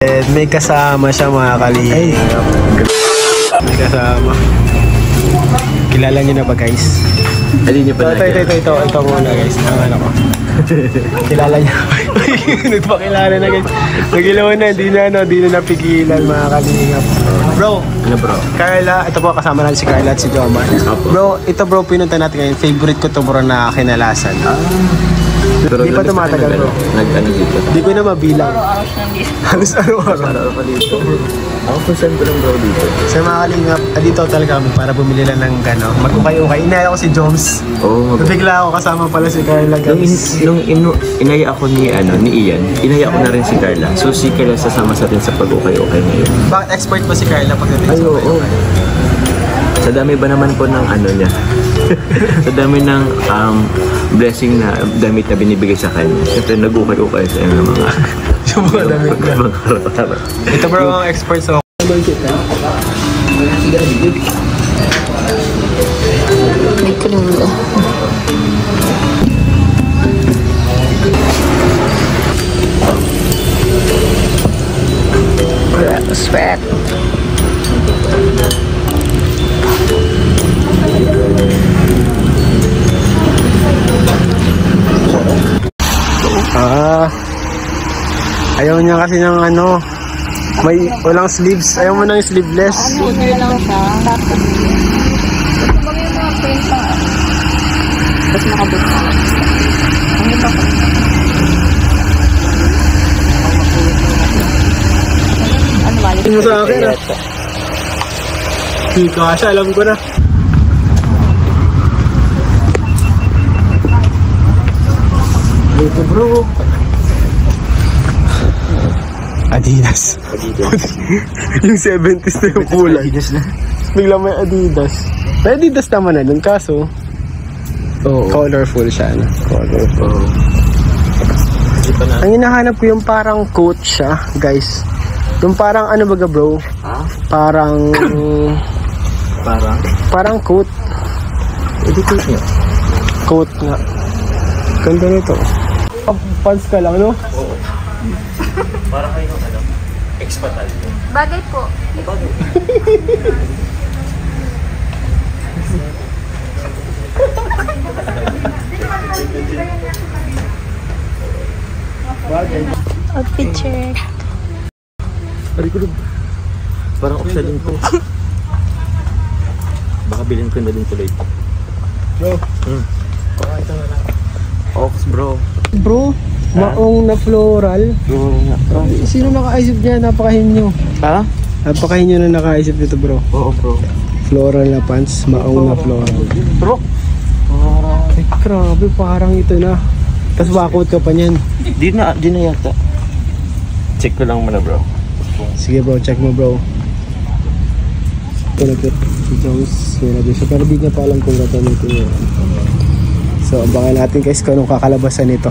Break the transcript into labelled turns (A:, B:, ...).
A: May kasama siya mga kalingap. May kasama. Kilala niyo na ba guys? Ito muna guys. Ang ano ko. Kilala niyo. Nagpakilala na guys. Nagilaw na, di na napigilan mga kalingap. Bro,
B: ano bro?
A: Carla, ito po kasama natin si Carla at si Jomar. Bro, ito bro, pinunta natin ngayon. Favorite ko to bro na kinalasan. Hindi pa tumatagal bro.
B: Nag-ano dito?
A: Hindi ko na mabilang. Halos araw-araw.
B: Araw-araw pa dito. Ako first time ko lang bro dito.
A: Sa mga kalingap, dito talaga kami para bumili lang ng gano. Mag-ukay-ukay. Inaya ko si Joms.
B: Oo.
A: Bigla ako kasama pala si Carla guys.
B: Nung inaya ako ni Ian, inaya ko na rin si Carla. So si Carla sasama sa atin sa pag-ukay-ukay ngayon.
A: Bakit expert ba si Carla pagdating sa ukay-ukay?
B: Sa dami ba naman po ng ano niya? Sa dami ng blessing na damit na binibigay sa kanya. Siyempre nag-ukay-ukay sa mga
A: yung mga damit niya. Ito bro ang expert sa
C: May cream. Sweat.
A: Ayaw niya kasi ng ano, may walang sleeves. Ayaw mo ng sleeveless.
C: Ano lang siya? Tapos yung mga pants sa tapos nakabot. Ang ito ko. Ano ba?
A: Hindi mo sa akin ah. Hindi ka siya, alam ko na. Ito bro. Adidas. Yung 70s na yung kulay.
B: Adidas na.
A: Biglang may Adidas. May Adidas naman na dun, kaso colorful siya. No? Colorful. Ang hinahanap ko yung parang coat siya, guys. Yung parang ano baga bro? Parang coat.
B: Ito coat niya.
A: Coat nga. Ganda nito. Pants ka lang, no?
B: Oo. Para kayo ano? Expatal.
C: Bagay po.
B: Bagay.
C: A picture.
B: Parang opsa din po. Baka bilhin ko na din tuloy.
A: Bro.
B: Ox bro.
A: Bro, maong na floral. Sino nakaisip niya? Napakahinyo.
B: Ha?
A: Napakahinyo na nakaisip nito bro.
B: Oo bro.
A: Floral na pants, maong na floral.
B: Bro.
A: Ay, grabe, parang ito na. Tapos bakot ka pa niyan.
B: Di na yata. Check ko lang muna bro.
A: Sige bro, check mo bro. Ito na po. Si Jones, nilagay siya. Pero di niya pa alam kung gagamitin niya. So, abangan natin guys kung anong kakalabasan nito.